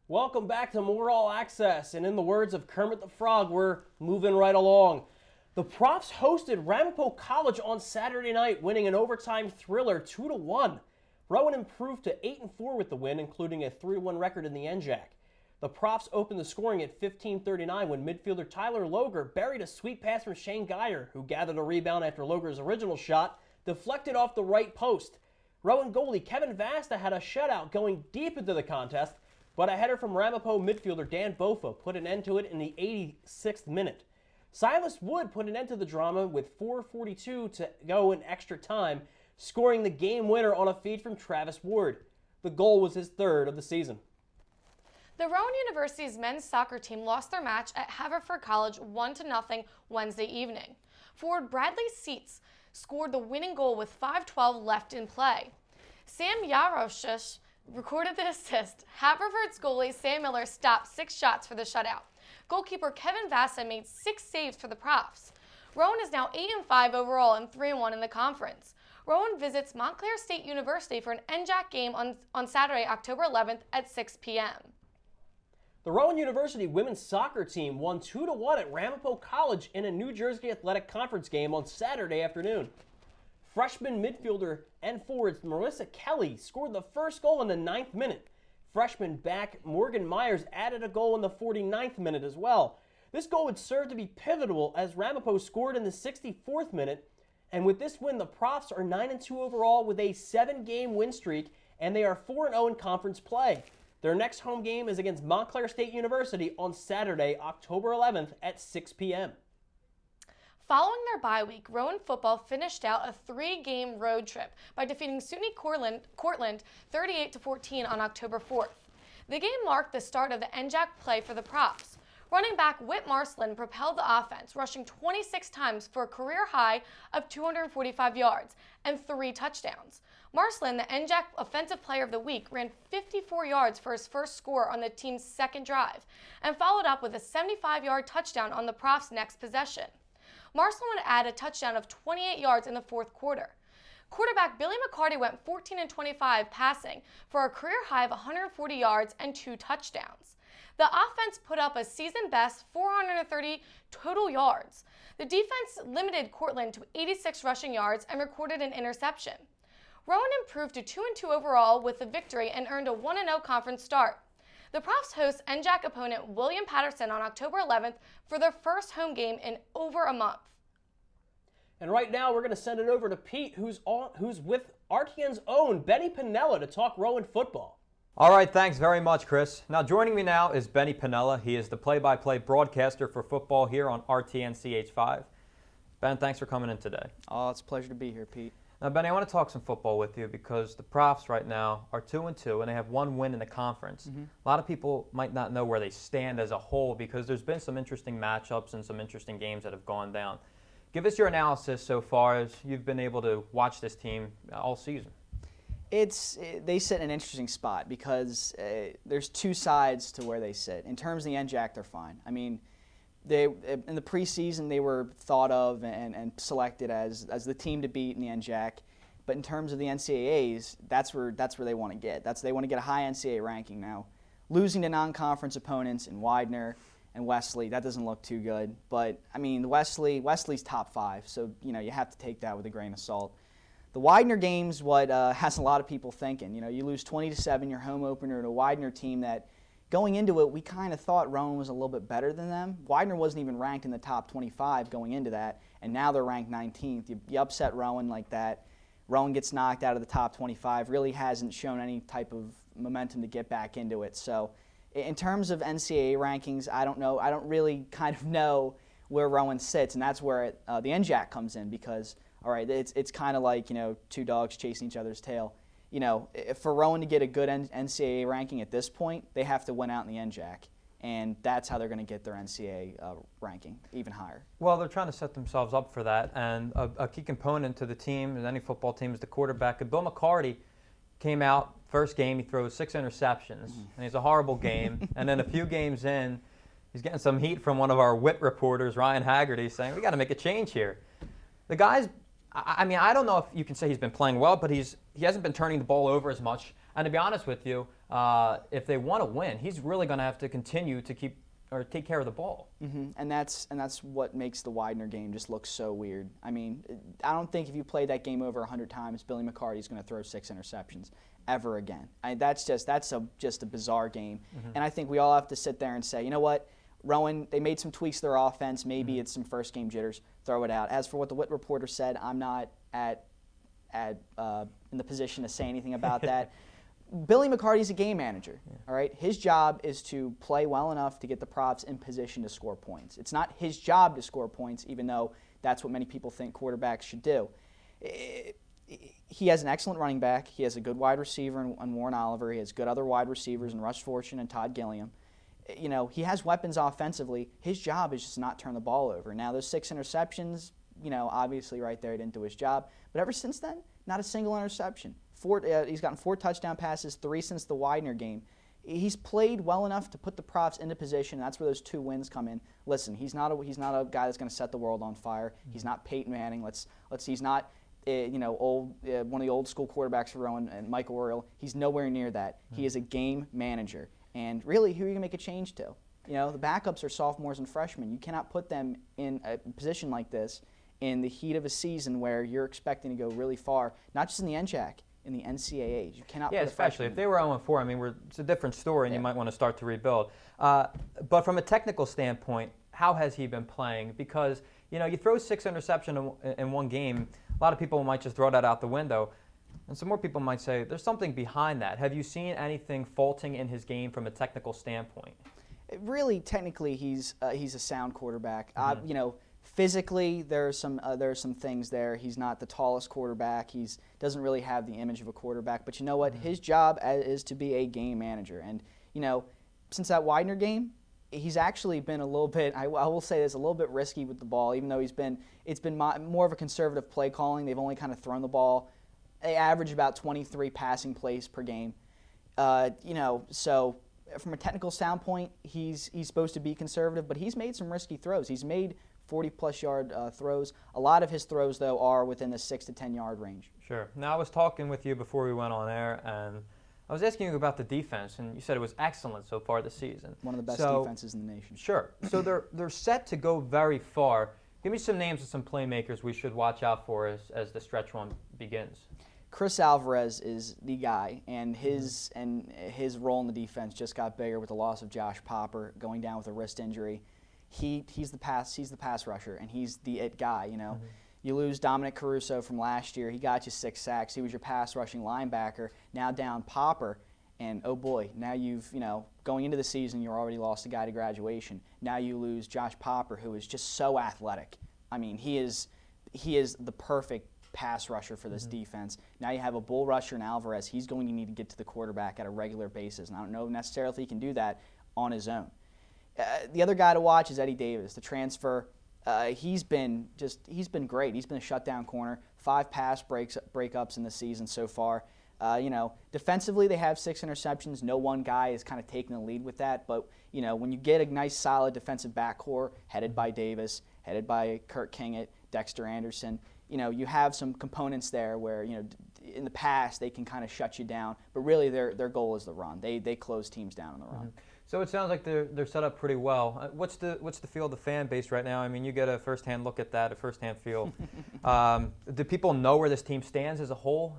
Welcome back to More All Access, and in the words of Kermit the Frog, we're moving right along. The Profs hosted Ramapo College on Saturday night, winning an overtime thriller 2-1. Rowan improved to 8-4 with the win, including a 3-1 record in the NJAC. The Profs opened the scoring at 15:39 when midfielder Tyler Loger buried a sweet pass from Shane Geyer, who gathered a rebound after Loger's original shot deflected off the right post. Rowan goalie Kevin Vasta had a shutout going deep into the contest, but a header from Ramapo midfielder Dan Bofa put an end to it in the 86th minute. Silas Wood put an end to the drama with 4:42 to go in extra time, scoring the game winner on a feed from Travis Ward. The goal was his third of the season. The Rowan University's men's soccer team lost their match at Haverford College 1-0 Wednesday evening. Forward Bradley Seats scored the winning goal with 5:12 left in play. Sam Yaroshish recorded the assist. Haverford's goalie Sam Miller stopped 6 shots for the shutout. Goalkeeper Kevin Vassa made 6 saves for the Profs. Rowan is now 8-5 overall and 3-1 in the conference. Rowan visits Montclair State University for an NJAC game on Saturday, October 11th at 6 p.m. The Rowan University women's soccer team won 2-1 at Ramapo College in a New Jersey Athletic Conference game on Saturday afternoon. Freshman midfielder and forward Marissa Kelly scored the first goal in the 9th minute. Freshman back Morgan Myers added a goal in the 49th minute as well. This goal would serve to be pivotal as Ramapo scored in the 64th minute. And with this win, the Profs are 9-2 overall with a 7-game win streak, and they are 4-0 in conference play. Their next home game is against Montclair State University on Saturday, October 11th at 6 p.m. Following their bye week, Rowan football finished out a 3-game road trip by defeating SUNY Cortland 38-14 on October 4th. The game marked the start of the NJAC play for the Profs. Running back Whit Marsland propelled the offense, rushing 26 times for a career high of 245 yards and 3 touchdowns. Marsland, the NJAC Offensive Player of the Week, ran 54 yards for his first score on the team's second drive and followed up with a 75-yard touchdown on the Profs' next possession. Marsland would add a touchdown of 28 yards in the fourth quarter. Quarterback Billy McCarty went 14-25 passing for a career high of 140 yards and 2 touchdowns. The offense put up a season-best 430 total yards. The defense limited Cortland to 86 rushing yards and recorded an interception. Rowan improved to 2-2 overall with the victory and earned a 1-0 conference start. The Profs host NJAC opponent William Patterson on October 11th for their first home game in over a month. And right now we're going to send it over to Pete, who's with RTN's own Benny Pinella to talk Rowan football. All right, thanks very much, Chris. Now joining me now is Benny Pinella. He is the play-by-play broadcaster for football here on RTN CH5. Ben, thanks for coming in today. Oh, it's a pleasure to be here, Pete. Now, Benny, I want to talk some football with you because the Profs right now are 2-2 and they have 1 win in the conference. A lot of people might not know where they stand as a whole because there's been some interesting matchups and some interesting games that have gone down. Give us your analysis so far as you've been able to watch this team all season. They sit in an interesting spot because there's 2 sides to where they sit. In terms of the NJAC, they're fine. I mean, in the preseason, they were thought of and selected as the team to beat in the NJAC. But in terms of the NCAAs, that's where they want to get. They want to get a high NCAA ranking now. Losing to non-conference opponents in Widener and Wesley, that doesn't look too good. But I mean, Wesley's top 5, so you have to take that with a grain of salt. The Widener game's what has a lot of people thinking. You lose 20-7 your home opener to a Widener team that, going into it, we kind of thought Rowan was a little bit better than them. Widener wasn't even ranked in the top 25 going into that, and now they're ranked 19th. You upset Rowan like that. Rowan gets knocked out of the top 25, really hasn't shown any type of momentum to get back into it. So in terms of NCAA rankings, I don't know. I don't really kind of know where Rowan sits, and that's where the NJAC comes in because, all right, it's kind of like, 2 dogs chasing each other's tail. For Rowan to get a good NCAA ranking at this point, they have to win out in the NJAC, and that's how they're going to get their NCAA ranking even higher. Well, they're trying to set themselves up for that, and a key component to the team, and any football team, is the quarterback. Bill McCarty came out, first game, he throws 6 interceptions, and he's a horrible game. And then a few games in, he's getting some heat from one of our wit reporters, Ryan Haggerty, saying, we got to make a change here. The guy's, I mean, I don't know if you can say he's been playing well, but he hasn't been turning the ball over as much And to be honest with you, if they want to win, he's really going to have to continue to take care of the ball. And that's what makes the Widener game just look so weird. I mean, I don't think if you played that game over 100 times, Billy McCarty is going to throw 6 interceptions ever again. That's just a bizarre game. And I think we all have to sit there and say, you know what, Rowan, they made some tweaks to their offense. Maybe it's some first game jitters. Throw it out. As for what the Whit reporter said, I'm not in the position to say anything about that. Billy McCarty's a game manager, all right? His job is to play well enough to get the Profs in position to score points. It's not his job to score points, even though that's what many people think quarterbacks should do. He has an excellent running back. He has a good wide receiver in Warren Oliver. He has good other wide receivers in Russ Fortune and Todd Gilliam. You know, he has weapons offensively. His job is just not turn the ball over. Now, those 6 interceptions, you know, obviously right there, he didn't do his job. But ever since then, not a single interception. He's gotten 4 touchdown passes, 3 since the Widener game. He's played well enough to put the Profs into position. That's where those 2 wins come in. Listen, he's not a guy that's going to set the world on fire. He's not Peyton Manning. He's not one of the old school quarterbacks for Rowan and Michael Oriole. He's nowhere near that. He is a game manager. And really, who are you going to make a change to? You know, the backups are sophomores and freshmen. You cannot put them in a position like this in the heat of a season where you're expecting to go really far, not just in the NJAC, in the NCAAs. You cannot. Yeah, especially if they were 0-4. I mean, it's a different story, and you might want to start to rebuild. But from a technical standpoint, how has he been playing? Because you know, you throw 6 interceptions in one game. A lot of people might just throw that out the window, and some more people might say there's something behind that. Have you seen anything faulting in his game from a technical standpoint? Really, technically, he's a sound quarterback. You know. Physically, there are some things there. He's not the tallest quarterback. He doesn't really have the image of a quarterback. But you know what? His job is to be a game manager. And, you know, since that Widener game, he's actually been a little bit, I will say this, a little bit risky with the ball, even though it's been more of a conservative play calling. They've only kind of thrown the ball. They average about 23 passing plays per game. You know, so from a technical standpoint, he's supposed to be conservative, but he's made some risky throws. He's made 40-plus yard throws. A lot of his throws, though, are within the 6 to 10-yard range. Sure. Now, I was talking with you before we went on air, and I was asking you about the defense, and you said it was excellent so far this season. One of the best defenses in the nation. Sure. So they're set to go very far. Give me some names of some playmakers we should watch out for as the stretch run begins. Chris Alvarez is the guy, and his role in the defense just got bigger with the loss of Josh Popper going down with a wrist injury. He's the pass rusher, and he's the it guy. You know, you lose Dominic Caruso from last year. He got you 6 sacks. He was your pass rushing linebacker. Now down Popper, and oh boy, now going into the season, you're already lost a guy to graduation. Now you lose Josh Popper, who is just so athletic. I mean, he is the perfect pass rusher for this defense. Now you have a bull rusher in Alvarez. He's going to need to get to the quarterback at a regular basis, and I don't know necessarily if he can do that on his own. The other guy to watch is Eddie Davis, the transfer. He's been great. He's been a shutdown corner. 5 pass breakups in the season so far. You know, defensively they have 6 interceptions. No one guy is kind of taking the lead with that. But you know, when you get a nice, solid defensive backcourt headed by Davis, headed by Kurt Kingett, Dexter Anderson, you know, you have some components there where in the past they can kind of shut you down. But really, their goal is the run. They close teams down on the run. So it sounds like they're set up pretty well. What's the feel of the fan base right now? I mean, you get a firsthand look at that, a firsthand feel. Do people know where this team stands as a whole?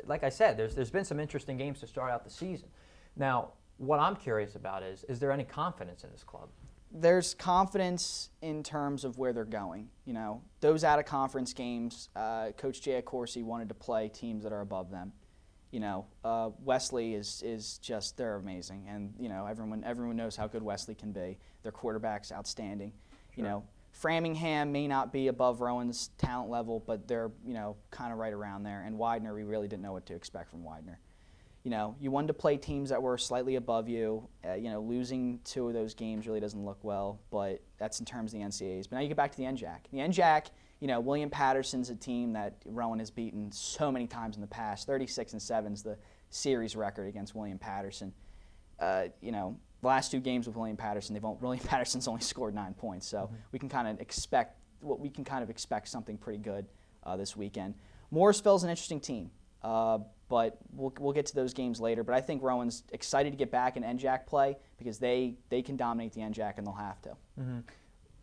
Like I said, there's been some interesting games to start out the season. Now, what I'm curious about is there any confidence in this club? There's confidence in terms of where they're going. You know, those out-of-conference games, Coach Jay Accorsi wanted to play teams that are above them. You know, Wesley is just, they're amazing. And, you know, everyone knows how good Wesley can be. Their quarterback's outstanding. Sure. You know, Framingham may not be above Rowan's talent level, but they're, you know, kind of right around there. And Widener, we really didn't know what to expect from Widener. You know, you wanted to play teams that were slightly above you. You know, losing 2 of those games really doesn't look well, but that's in terms of the NCAAs. But now you get back to the NJAC. The NJAC, you know, William Patterson's a team that Rowan has beaten so many times in the past. 36-7 is the series record against William Patterson. You know, the last 2 games with William Patterson, William Patterson's only scored 9 points. So we can kind of expect something pretty good this weekend. Morrisville's an interesting team. but we'll get to those games later. But I think Rowan's excited to get back in NJAC play because they can dominate the NJAC and they'll have to. Mm-hmm.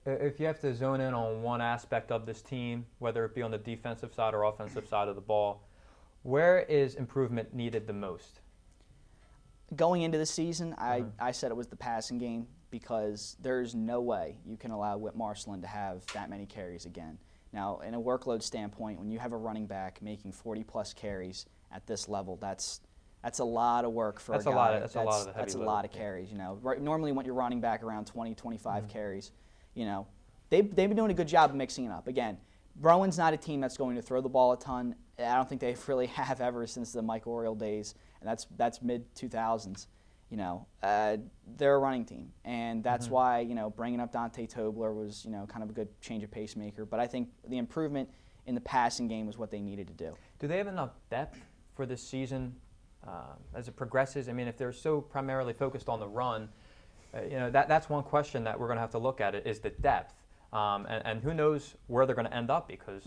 If you have to zone in on one aspect of this team, whether it be on the defensive side or offensive side of the ball, where is improvement needed the most? Going into the season, I said it was the passing game because there's no way you can allow Whit Marceline to have that many carries again. Now, in a workload standpoint, when you have a running back making 40-plus carries at this level, that's a lot of work for a guy. That's a lot of heavy That's a lot of carries. You know, normally when you're running back around 20, 25 carries, you know, they've been doing a good job of mixing it up. Again, Rowan's not a team that's going to throw the ball a ton. I don't think they really have ever since the Mike Oriole days, and that's mid-2000s. You know, they're a running team, and that's why, you know, bringing up Dante Tobler was, you know, kind of a good change of pacemaker. But I think the improvement in the passing game was what they needed to do. Do they have enough depth for this season as it progresses? I mean, if they're so primarily focused on the run, you know, that's one question that we're going to have to look at is the depth. And who knows where they're going to end up, because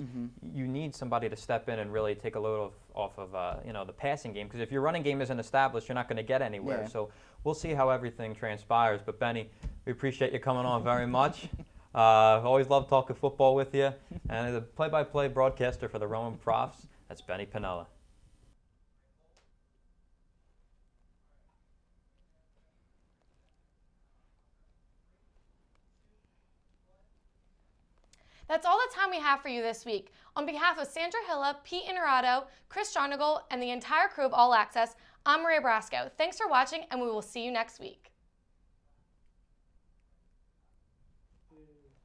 you need somebody to step in and really take a load off of you know, the passing game, because if your running game isn't established, you're not going to get anywhere. Yeah. So we'll see how everything transpires. But Benny, we appreciate you coming on very much. Always love talking football with you. And the play-by-play broadcaster for the Rowan Profs, that's Benny Pinella. That's all the time we have for you this week. On behalf of Sandra Hilla, Pete Inarato, Chris Jonagle, and the entire crew of All Access, I'm Maria Brasco. Thanks for watching, and we will see you next week.